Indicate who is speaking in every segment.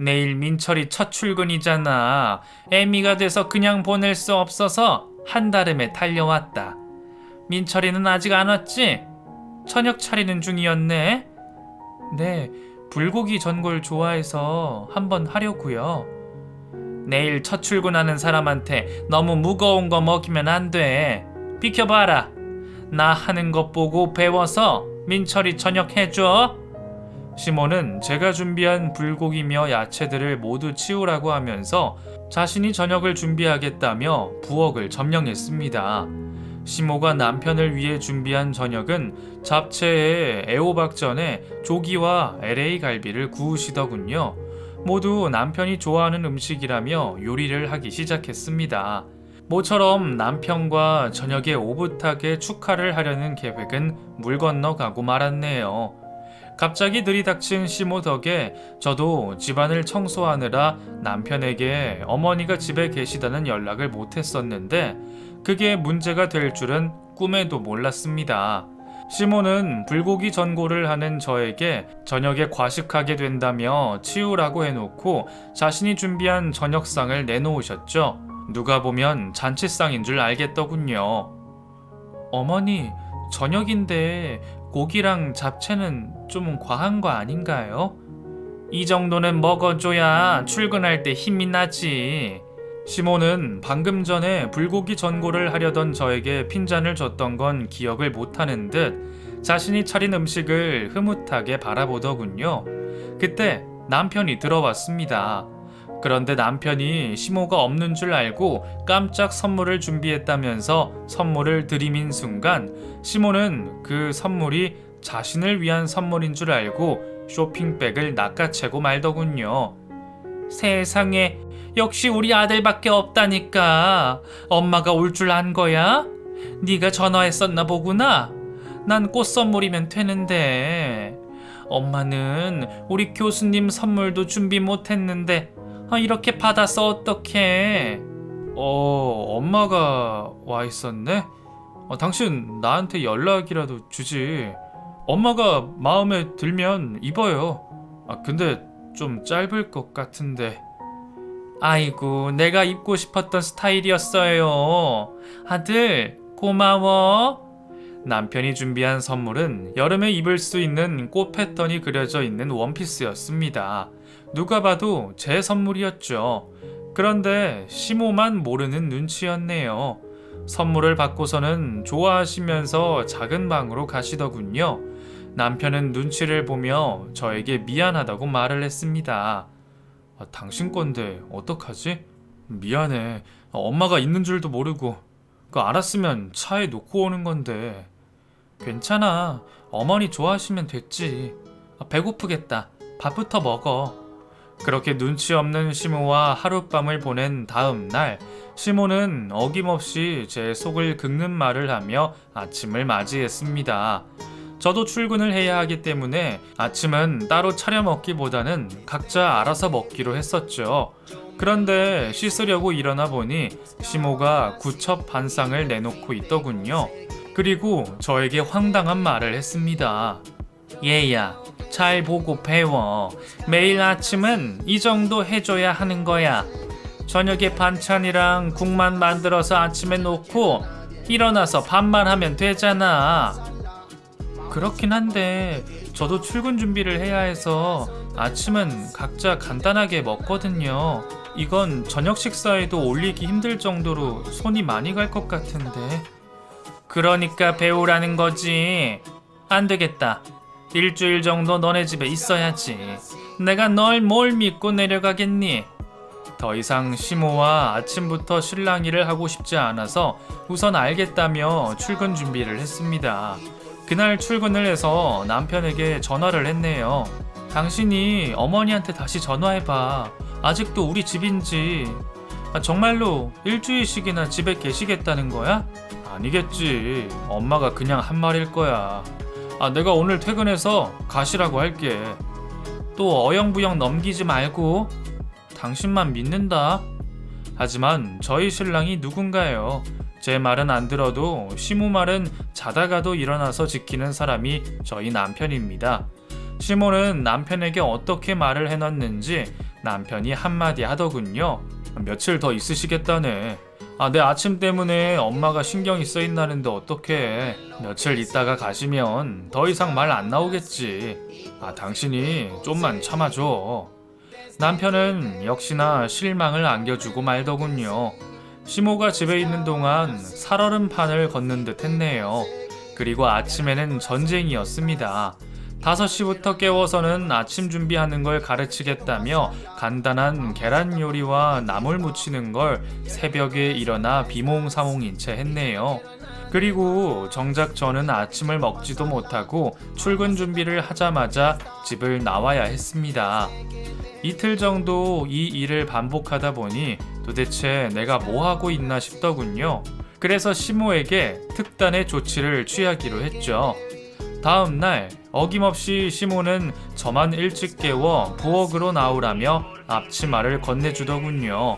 Speaker 1: 내일 민철이 첫 출근이잖아. 애미가 돼서 그냥 보낼 수 없어서 한달음에 달려왔다. 민철이는 아직 안 왔지? 저녁 차리는 중이었네. 네, 불고기 전골 좋아해서 한번 하려고요. 내일 첫 출근하는 사람한테 너무 무거운 거 먹이면 안 돼. 비켜봐라. 나 하는 것 보고 배워서 민철이 저녁 해줘. 시몬은 제가 준비한 불고기며 야채들을 모두 치우라고 하면서 자신이 저녁을 준비하겠다며 부엌을 점령했습니다. 시모가 남편을 위해 준비한 저녁은 잡채에 애호박전에 조기와 LA 갈비를 구우시더군요. 모두 남편이 좋아하는 음식이라며 요리를 하기 시작했습니다. 모처럼 남편과 저녁에 오붓하게 축하를 하려는 계획은 물 건너가고 말았네요. 갑자기 들이닥친 시모 덕에 저도 집안을 청소하느라 남편에게 어머니가 집에 계시다는 연락을 못했었는데 그게 문제가 될 줄은 꿈에도 몰랐습니다. 시모는 불고기 전골을 하는 저에게 저녁에 과식하게 된다며 치우라고 해놓고 자신이 준비한 저녁상을 내놓으셨죠. 누가 보면 잔치상인 줄 알겠더군요. 어머니, 저녁인데 고기랑 잡채는 좀 과한 거 아닌가요? 이 정도는 먹어줘야 출근할 때 힘이 나지. 시모는 방금 전에 불고기 전골을 하려던 저에게 핀잔을 줬던 건 기억을 못하는 듯 자신이 차린 음식을 흐뭇하게 바라보더군요. 그때 남편이 들어왔습니다. 그런데 남편이 시모가 없는 줄 알고 깜짝 선물을 준비했다면서 선물을 들이민 순간 시모는 그 선물이 자신을 위한 선물인 줄 알고 쇼핑백을 낚아채고 말더군요. 세상에, 역시 우리 아들밖에 없다니까. 엄마가 올 줄 안 거야? 네가 전화했었나 보구나. 난 꽃 선물이면 되는데. 엄마는 우리 교수님 선물도 준비 못했는데 이렇게 받아서 어떡해. 엄마가 와 있었네? 당신 나한테 연락이라도 주지. 엄마가 마음에 들면 입어요. 근데 좀 짧을 것 같은데. 아이고, 내가 입고 싶었던 스타일이었어요. 아들, 고마워. 남편이 준비한 선물은 여름에 입을 수 있는 꽃 패턴이 그려져 있는 원피스였습니다. 누가 봐도 제 선물이었죠. 그런데 시모만 모르는 눈치였네요. 선물을 받고서는 좋아하시면서 작은 방으로 가시더군요. 남편은 눈치를 보며 저에게 미안하다고 말을 했습니다. 당신 건데 어떡하지? 미안해. 엄마가 있는 줄도 모르고. 알았으면 차에 놓고 오는 건데. 괜찮아. 어머니 좋아하시면 됐지. 배고프겠다. 밥부터 먹어. 그렇게 눈치 없는 시모와 하룻밤을 보낸 다음 날, 시모는 어김없이 제 속을 긁는 말을 하며 아침을 맞이했습니다. 저도 출근을 해야 하기 때문에 아침은 따로 차려 먹기보다는 각자 알아서 먹기로 했었죠. 그런데 씻으려고 일어나 보니 시모가 구첩 반상을 내놓고 있더군요. 그리고 저에게 황당한 말을 했습니다. 얘야, 잘 보고 배워. 매일 아침은 이 정도 해줘야 하는 거야. 저녁에 반찬이랑 국만 만들어서 아침에 놓고 일어나서 밥만 하면 되잖아. 그렇긴 한데 저도 출근 준비를 해야 해서 아침은 각자 간단하게 먹거든요. 이건 저녁 식사에도 올리기 힘들 정도로 손이 많이 갈 것 같은데. 그러니까 배우라는 거지. 안 되겠다. 일주일 정도 너네 집에 있어야지. 내가 널 뭘 믿고 내려가겠니? 더 이상 시모와 아침부터 실랑이를 하고 싶지 않아서 우선 알겠다며 출근 준비를 했습니다. 그날 출근을 해서 남편에게 전화를 했네요. 당신이 어머니한테 다시 전화해봐. 아직도 우리 집인지. 정말로 일주일씩이나 집에 계시겠다는 거야? 아니겠지. 엄마가 그냥 한 말일 거야. 내가 오늘 퇴근해서 가시라고 할게. 또 어영부영 넘기지 말고. 당신만 믿는다. 하지만 저희 신랑이 누군가요? 제 말은 안 들어도 시모 말은 자다가도 일어나서 지키는 사람이 저희 남편입니다. 시모는 남편에게 어떻게 말을 해놨는지 남편이 한마디 하더군요. 며칠 더 있으시겠다네. 내 아침 때문에 엄마가 신경이 쓰인다는데 어떡해. 며칠 있다가 가시면 더 이상 말 안 나오겠지. 당신이 좀만 참아줘. 남편은 역시나 실망을 안겨주고 말더군요. 시모가 집에 있는 동안 살얼음판을 걷는 듯 했네요. 그리고 아침에는 전쟁이었습니다. 5시부터 깨워서는 아침 준비하는 걸 가르치겠다며 간단한 계란 요리와 나물 무치는 걸 새벽에 일어나 비몽사몽인 채 했네요. 그리고 정작 저는 아침을 먹지도 못하고 출근 준비를 하자마자 집을 나와야 했습니다. 이틀 정도 이 일을 반복하다 보니 도대체 내가 뭐 하고 있나 싶더군요. 그래서 시모에게 특단의 조치를 취하기로 했죠. 다음 날 어김없이 시모는 저만 일찍 깨워 부엌으로 나오라며 앞치마를 건네주더군요.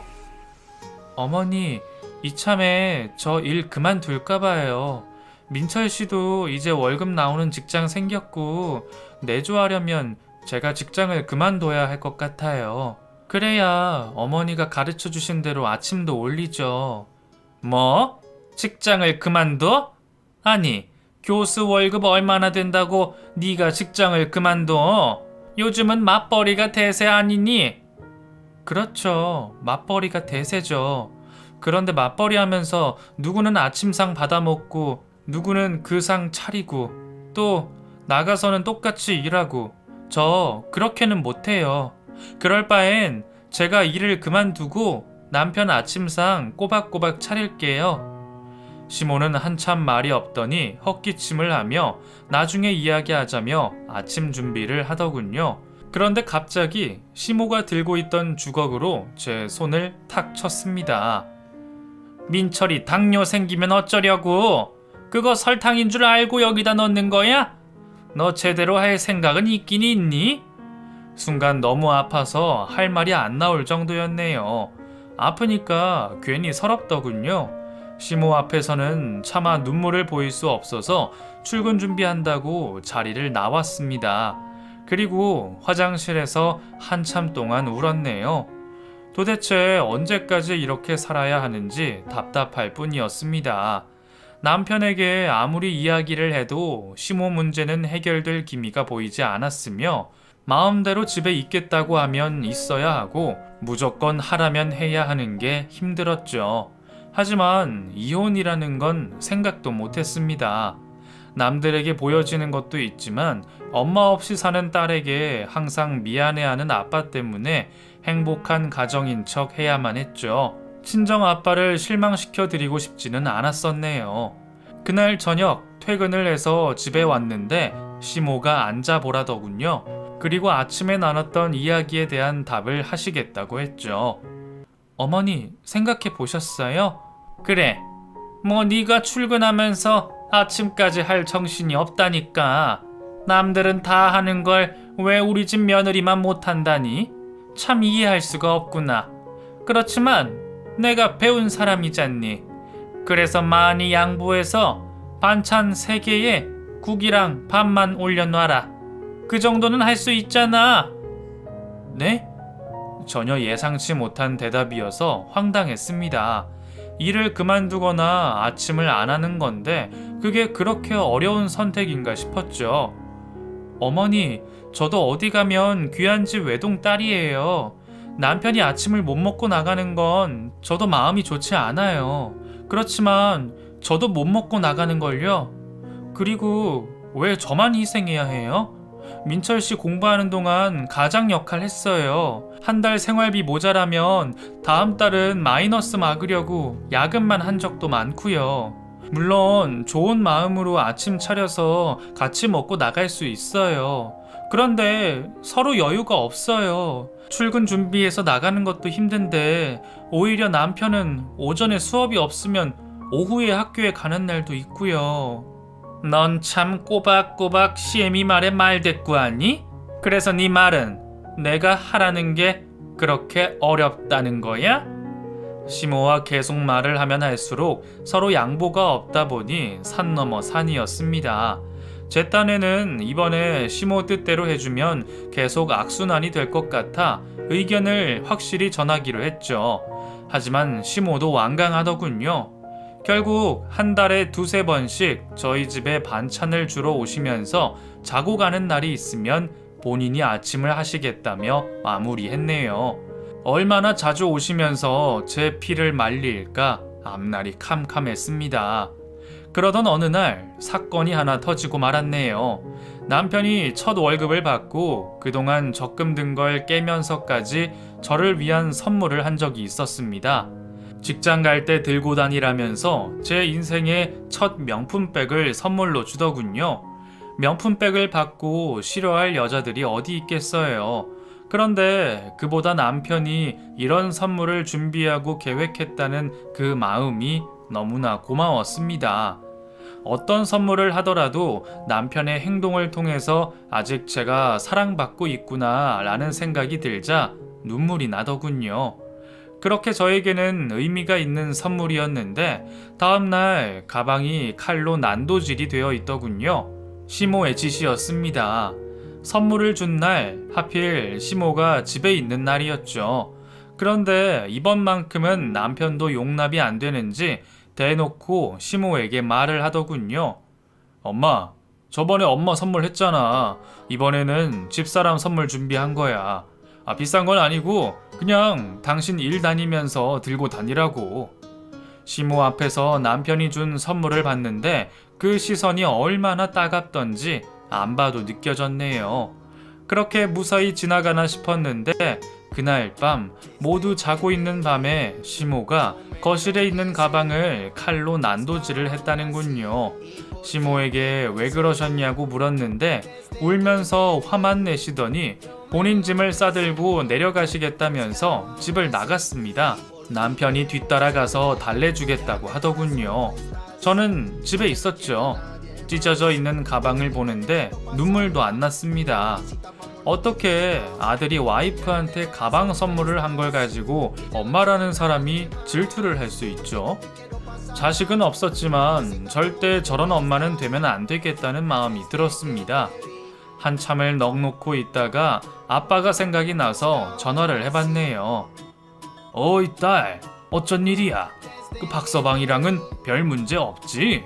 Speaker 1: 어머니, 이참에 저 일 그만둘까봐요. 민철 씨도 이제 월급 나오는 직장 생겼고 내조하려면 제가 직장을 그만둬야 할 것 같아요. 그래야 어머니가 가르쳐 주신 대로 아침도 올리죠. 뭐? 직장을 그만둬? 아니, 교수 월급 얼마나 된다고 네가 직장을 그만둬? 요즘은 맞벌이가 대세 아니니? 그렇죠. 맞벌이가 대세죠. 그런데 맞벌이 하면서 누구는 아침상 받아먹고 누구는 그 상 차리고 또 나가서는 똑같이 일하고 저 그렇게는 못해요. 그럴 바엔 제가 일을 그만두고 남편 아침상 꼬박꼬박 차릴게요. 시모는 한참 말이 없더니 헛기침을 하며 나중에 이야기하자며 아침 준비를 하더군요. 그런데 갑자기 시모가 들고 있던 주걱으로 제 손을 탁 쳤습니다. 민철이 당뇨 생기면 어쩌려고? 그거 설탕인 줄 알고 여기다 넣는 거야? 너 제대로 할 생각은 있긴 있니? 순간 너무 아파서 할 말이 안 나올 정도였네요. 아프니까 괜히 서럽더군요. 시모 앞에서는 차마 눈물을 보일 수 없어서 출근 준비한다고 자리를 나왔습니다. 그리고 화장실에서 한참 동안 울었네요. 도대체 언제까지 이렇게 살아야 하는지 답답할 뿐이었습니다. 남편에게 아무리 이야기를 해도 시모 문제는 해결될 기미가 보이지 않았으며 마음대로 집에 있겠다고 하면 있어야 하고 무조건 하라면 해야 하는 게 힘들었죠. 하지만 이혼이라는 건 생각도 못했습니다. 남들에게 보여지는 것도 있지만 엄마 없이 사는 딸에게 항상 미안해하는 아빠 때문에 행복한 가정인 척 해야만 했죠. 친정 아빠를 실망시켜 드리고 싶지는 않았었네요. 그날 저녁 퇴근을 해서 집에 왔는데 시모가 앉아보라더군요. 그리고 아침에 나눴던 이야기에 대한 답을 하시겠다고 했죠. 어머니, 생각해 보셨어요? 그래, 뭐 네가 출근하면서 아침까지 할 정신이 없다니까. 남들은 다 하는 걸 왜 우리 집 며느리만 못한다니? 참 이해할 수가 없구나. 그렇지만 내가 배운 사람이잖니. 그래서 많이 양보해서 반찬 3개에 국이랑 밥만 올려놔라. 그 정도는 할 수 있잖아. 네? 전혀 예상치 못한 대답이어서 황당했습니다. 일을 그만두거나 아침을 안 하는 건데 그게 그렇게 어려운 선택인가 싶었죠. 어머니, 저도 어디 가면 귀한 집 외동 딸이에요. 남편이 아침을 못 먹고 나가는 건 저도 마음이 좋지 않아요. 그렇지만 저도 못 먹고 나가는 걸요. 그리고 왜 저만 희생해야 해요? 민철 씨 공부하는 동안 가장 역할 했어요. 한 달 생활비 모자라면 다음 달은 마이너스 막으려고 야근만 한 적도 많고요. 물론 좋은 마음으로 아침 차려서 같이 먹고 나갈 수 있어요. 그런데 서로 여유가 없어요. 출근 준비해서 나가는 것도 힘든데 오히려 남편은 오전에 수업이 없으면 오후에 학교에 가는 날도 있고요. 넌 참 꼬박꼬박 시애미 말에 말대꾸하니? 그래서 네 말은 내가 하라는 게 그렇게 어렵다는 거야? 시모와 계속 말을 하면 할수록 서로 양보가 없다 보니 산 넘어 산이었습니다. 제 딴에는 이번에 시모 뜻대로 해주면 계속 악순환이 될 것 같아 의견을 확실히 전하기로 했죠. 하지만 시모도 완강하더군요. 결국 한 달에 두세 번씩 저희 집에 반찬을 주러 오시면서 자고 가는 날이 있으면 본인이 아침을 하시겠다며 마무리했네요. 얼마나 자주 오시면서 제 피를 말릴까 앞날이 캄캄했습니다. 그러던 어느 날 사건이 하나 터지고 말았네요. 남편이 첫 월급을 받고 그동안 적금 든 걸 깨면서까지 저를 위한 선물을 한 적이 있었습니다. 직장 갈 때 들고 다니라면서 제 인생의 첫 명품백을 선물로 주더군요. 명품백을 받고 싫어할 여자들이 어디 있겠어요. 그런데 그보다 남편이 이런 선물을 준비하고 계획했다는 그 마음이 너무나 고마웠습니다. 어떤 선물을 하더라도 남편의 행동을 통해서 아직 제가 사랑받고 있구나 라는 생각이 들자 눈물이 나더군요. 그렇게 저에게는 의미가 있는 선물이었는데 다음날 가방이 칼로 난도질이 되어 있더군요. 시모의 짓이었습니다. 선물을 준 날 하필 시모가 집에 있는 날이었죠. 그런데 이번만큼은 남편도 용납이 안 되는지 대놓고 시모에게 말을 하더군요. 엄마, 저번에 엄마 선물했잖아. 이번에는 집사람 선물 준비한 거야. 비싼 건 아니고 그냥 당신 일 다니면서 들고 다니라고. 시모 앞에서 남편이 준 선물을 봤는데 그 시선이 얼마나 따갑던지 안 봐도 느껴졌네요. 그렇게 무사히 지나가나 싶었는데 그날 밤 모두 자고 있는 밤에 시모가 거실에 있는 가방을 칼로 난도질을 했다는군요. 시모에게 왜 그러셨냐고 물었는데 울면서 화만 내시더니 본인 짐을 싸들고 내려가시겠다면서 집을 나갔습니다. 남편이 뒤따라가서 달래주겠다고 하더군요. 저는 집에 있었죠. 찢어져 있는 가방을 보는데 눈물도 안 났습니다. 어떻게 아들이 와이프한테 가방 선물을 한 걸 가지고 엄마라는 사람이 질투를 할 수 있죠? 자식은 없었지만 절대 저런 엄마는 되면 안 되겠다는 마음이 들었습니다. 한참을 넋놓고 있다가 아빠가 생각이 나서 전화를 해봤네요. 어이 딸, 어쩐 일이야? 그 박서방이랑은 별 문제 없지?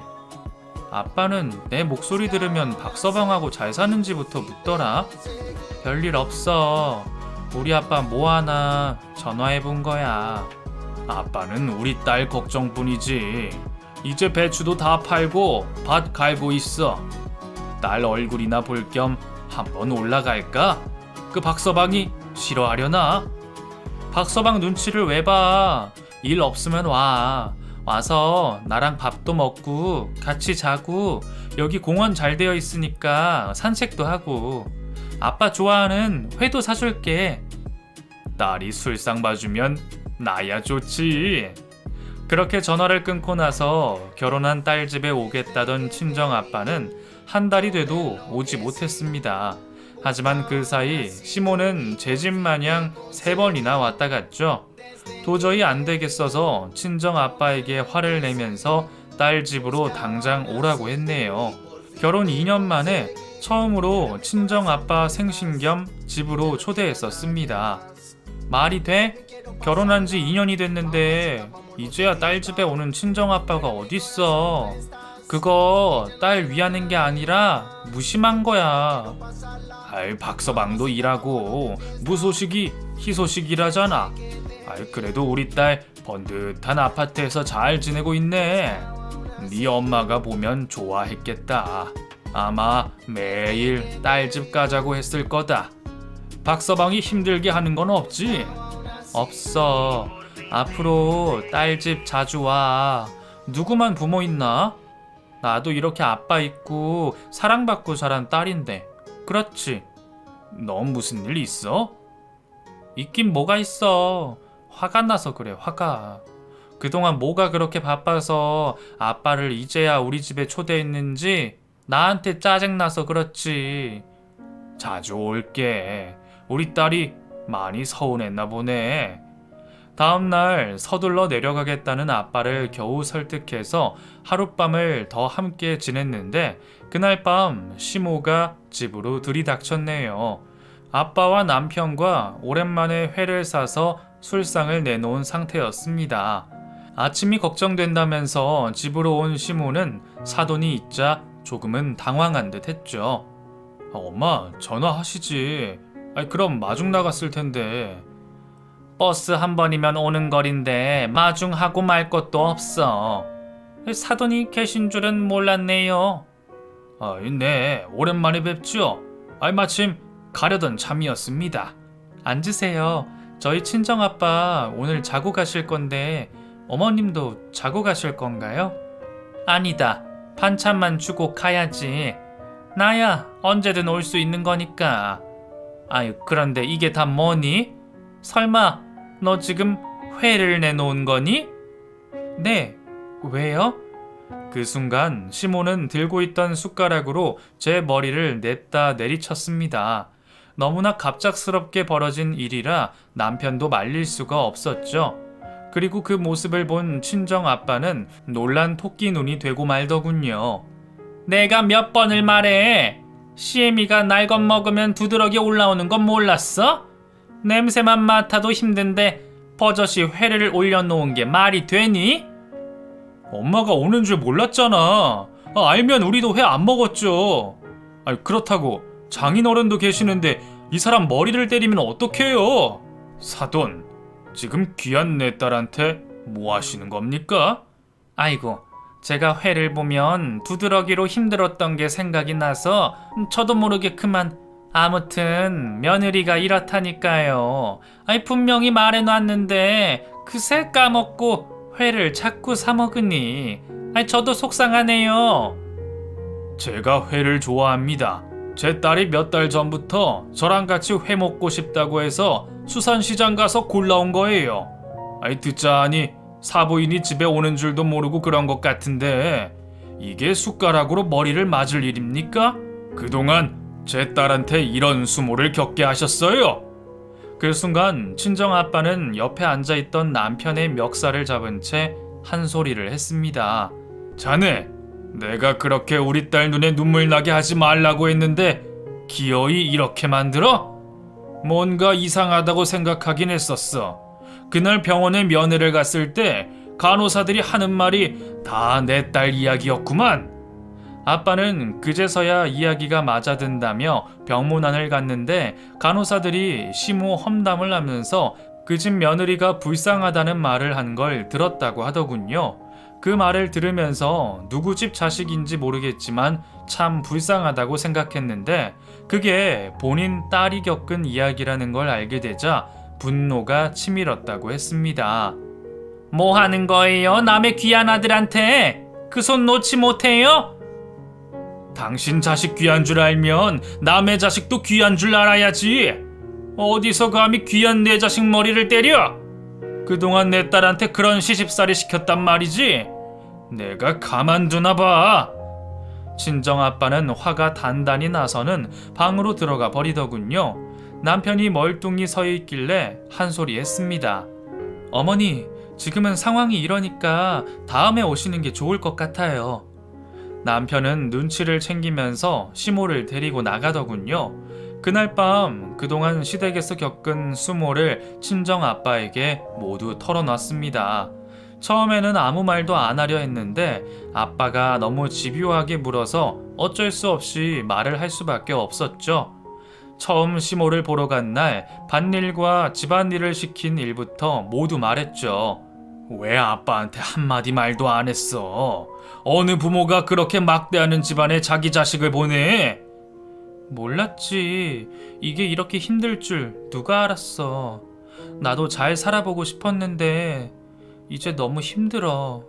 Speaker 1: 아빠는 내 목소리 들으면 박서방하고 잘 사는지부터 묻더라. 별일 없어. 우리 아빠 뭐하나 전화해본 거야. 아빠는 우리 딸 걱정뿐이지. 이제 배추도 다 팔고 밭 갈고 있어. 딸 얼굴이나 볼 겸 한번 올라갈까? 그 박서방이 싫어하려나? 박서방 눈치를 왜 봐? 일 없으면 와. 와서 나랑 밥도 먹고 같이 자고 여기 공원 잘 되어 있으니까 산책도 하고 아빠 좋아하는 회도 사줄게. 딸이 술상 봐주면 나야 좋지. 그렇게 전화를 끊고 나서 결혼한 딸 집에 오겠다던 친정 아빠는 한 달이 돼도 오지 못했습니다. 하지만 그 사이 시모는 제 집 마냥 3번이나 왔다 갔죠. 도저히 안 되겠어서 친정 아빠에게 화를 내면서 딸 집으로 당장 오라고 했네요. 결혼 2년 만에 처음으로 친정 아빠 생신 겸 집으로 초대했었습니다. 말이 돼? 결혼한 지 2년이 됐는데 이제야 딸 집에 오는 친정 아빠가 어딨어. 그거 딸 위하는 게 아니라 무심한 거야. 아이, 박서방도 일하고 무소식이 희소식이라잖아. 아이, 그래도 우리 딸 번듯한 아파트에서 잘 지내고 있네. 네 엄마가 보면 좋아했겠다. 아마 매일 딸 집 가자고 했을 거다. 박서방이 힘들게 하는 건 없지? 없어. 앞으로 딸 집 자주 와. 누구만 부모 있나? 나도 이렇게 아빠 있고 사랑받고 자란 딸인데. 그렇지? 넌 무슨 일 있어? 있긴 뭐가 있어. 화가 나서 그래, 화가. 그동안 뭐가 그렇게 바빠서 아빠를 이제야 우리 집에 초대했는지 나한테 짜증나서 그렇지. 자주 올게. 우리 딸이 많이 서운했나 보네. 다음날 서둘러 내려가겠다는 아빠를 겨우 설득해서 하룻밤을 더 함께 지냈는데 그날 밤 시모가 집으로 들이닥쳤네요. 아빠와 남편과 오랜만에 회를 사서 술상을 내놓은 상태였습니다. 아침이 걱정된다면서 집으로 온 시모는 사돈이 있자 조금은 당황한 듯 했죠. 엄마, 전화하시지. 그럼 마중 나갔을 텐데. 버스 한 번이면 오는 거리인데 마중하고 말 것도 없어. 사돈이 계신 줄은 몰랐네요. 네, 오랜만에 뵙죠. 마침 가려던 잠이었습니다. 앉으세요. 저희 친정아빠 오늘 자고 가실 건데 어머님도 자고 가실 건가요? 아니다. 반찬만 주고 가야지. 나야 언제든 올 수 있는 거니까. 그런데 이게 다 뭐니? 설마 너 지금 회를 내놓은 거니? 네. 왜요? 그 순간 시모는 들고 있던 숟가락으로 제 머리를 냈다 내리쳤습니다. 너무나 갑작스럽게 벌어진 일이라 남편도 말릴 수가 없었죠. 그리고 그 모습을 본 친정 아빠는 놀란 토끼 눈이 되고 말더군요. 내가 몇 번을 말해. 시애미가 날 겁먹으면 두드러기 올라오는 건 몰랐어? 냄새만 맡아도 힘든데 버젓이 회를 올려놓은 게 말이 되니? 엄마가 오는 줄 몰랐잖아. 알면 우리도 회 안 먹었죠. 그렇다고 장인어른도 계시는데 이 사람 머리를 때리면 어떡해요? 사돈, 지금 귀한 내 딸한테 뭐 하시는 겁니까? 아이고, 제가 회를 보면 두드러기로 힘들었던 게 생각이 나서 저도 모르게 그만. 아무튼 며느리가 이렇다니까요. 분명히 말해놨는데 그새 까먹고 회를 자꾸 사 먹으니 저도 속상하네요. 제가 회를 좋아합니다. 제 딸이 몇 달 전부터 저랑 같이 회 먹고 싶다고 해서 수산시장 가서 골라온 거예요. 듣자 하니 사부인이 집에 오는 줄도 모르고 그런 것 같은데 이게 숟가락으로 머리를 맞을 일입니까? 그동안 제 딸한테 이런 수모를 겪게 하셨어요. 그 순간 친정 아빠는 옆에 앉아있던 남편의 멱살을 잡은 채 한 소리를 했습니다. 자네, 내가 그렇게 우리 딸 눈에 눈물 나게 하지 말라고 했는데 기어이 이렇게 만들어? 뭔가 이상하다고 생각하긴 했었어. 그날 병원에 면회를 갔을 때 간호사들이 하는 말이 다 내 딸 이야기였구만. 아빠는 그제서야 이야기가 맞아든다며 병문안을 갔는데 간호사들이 심호 험담을 하면서 그 집 며느리가 불쌍하다는 말을 한 걸 들었다고 하더군요. 그 말을 들으면서 누구 집 자식인지 모르겠지만 참 불쌍하다고 생각했는데 그게 본인 딸이 겪은 이야기라는 걸 알게 되자 분노가 치밀었다고 했습니다. 뭐 하는 거예요? 남의 귀한 아들한테 그 손 놓지 못해요? 당신 자식 귀한 줄 알면 남의 자식도 귀한 줄 알아야지. 어디서 감히 귀한 내 자식 머리를 때려? 그동안 내 딸한테 그런 시집살이 시켰단 말이지. 내가 가만두나 봐. 친정아빠는 화가 단단히 나서는 방으로 들어가 버리더군요. 남편이 멀뚱히 서 있길래 한 소리 했습니다. 어머니, 지금은 상황이 이러니까 다음에 오시는 게 좋을 것 같아요. 남편은 눈치를 챙기면서 시모를 데리고 나가더군요. 그날 밤 그동안 시댁에서 겪은 수모를 친정 아빠에게 모두 털어놨습니다. 처음에는 아무 말도 안 하려 했는데 아빠가 너무 집요하게 물어서 어쩔 수 없이 말을 할 수밖에 없었죠. 처음 시모를 보러 간 날 밭일과 집안일을 시킨 일부터 모두 말했죠. 왜 아빠한테 한마디 말도 안 했어? 어느 부모가 그렇게 막대하는 집안에 자기 자식을 보내? 몰랐지. 이게 이렇게 힘들 줄 누가 알았어. 나도 잘 살아보고 싶었는데 이제 너무 힘들어.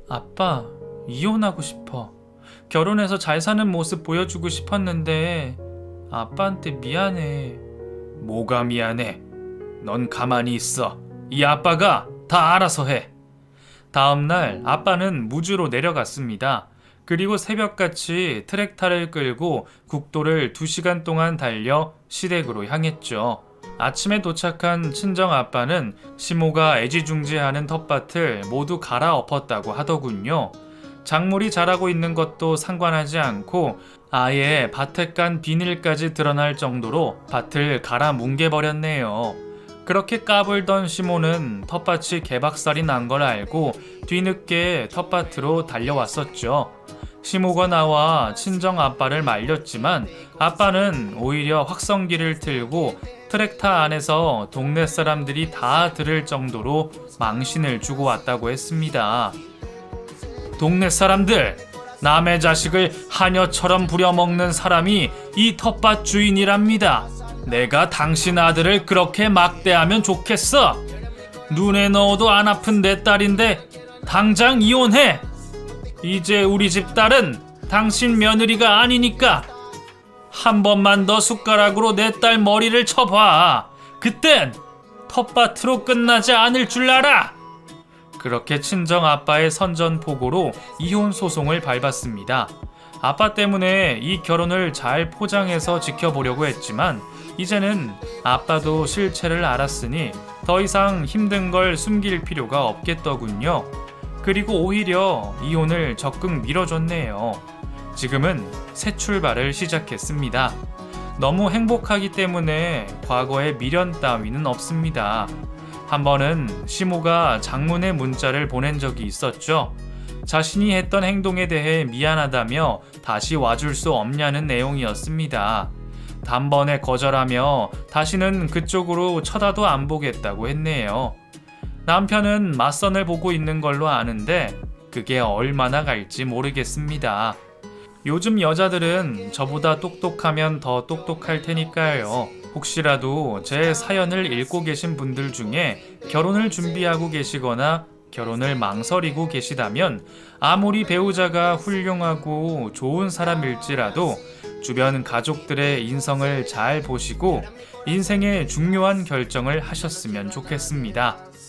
Speaker 1: 아빠, 이혼하고 싶어. 결혼해서 잘 사는 모습 보여주고 싶었는데 아빠한테 미안해. 뭐가 미안해? 넌 가만히 있어. 이 아빠가 다 알아서 해. 다음날 아빠는 무주로 내려갔습니다. 그리고 새벽같이 트랙타를 끌고 국도를 2시간 동안 달려 시댁으로 향했죠. 아침에 도착한 친정 아빠는 시모가 애지중지하는 텃밭을 모두 갈아엎었다고 하더군요. 작물이 자라고 있는 것도 상관하지 않고 아예 밭에 깐 비닐까지 드러날 정도로 밭을 갈아 뭉개버렸네요. 그렇게 까불던 시모는 텃밭이 개박살이 난 걸 알고 뒤늦게 텃밭으로 달려왔었죠. 시모가 나와 친정 아빠를 말렸지만 아빠는 오히려 확성기를 틀고 트랙터 안에서 동네 사람들이 다 들을 정도로 망신을 주고 왔다고 했습니다. 동네 사람들, 남의 자식을 하녀처럼 부려먹는 사람이 이 텃밭 주인이랍니다. 내가 당신 아들을 그렇게 막대하면 좋겠어. 눈에 넣어도 안 아픈 내 딸인데 당장 이혼해. 이제 우리 집 딸은 당신 며느리가 아니니까 한 번만 더 숟가락으로 내 딸 머리를 쳐봐. 그땐 텃밭으로 끝나지 않을 줄 알아. 그렇게 친정 아빠의 선전포고로 이혼 소송을 밟았습니다. 아빠 때문에 이 결혼을 잘 포장해서 지켜보려고 했지만 이제는 아빠도 실체를 알았으니 더 이상 힘든 걸 숨길 필요가 없겠더군요. 그리고 오히려 이혼을 적극 밀어줬네요. 지금은 새 출발을 시작했습니다. 너무 행복하기 때문에 과거에 미련 따위는 없습니다. 한 번은 시모가 장문의 문자를 보낸 적이 있었죠. 자신이 했던 행동에 대해 미안하다며 다시 와줄 수 없냐는 내용이었습니다. 단번에 거절하며 다시는 그쪽으로 쳐다도 안 보겠다고 했네요. 남편은 맞선을 보고 있는 걸로 아는데 그게 얼마나 갈지 모르겠습니다. 요즘 여자들은 저보다 똑똑하면 더 똑똑할 테니까요. 혹시라도 제 사연을 읽고 계신 분들 중에 결혼을 준비하고 계시거나 결혼을 망설이고 계시다면 아무리 배우자가 훌륭하고 좋은 사람일지라도 주변 가족들의 인성을 잘 보시고 인생의 중요한 결정을 하셨으면 좋겠습니다.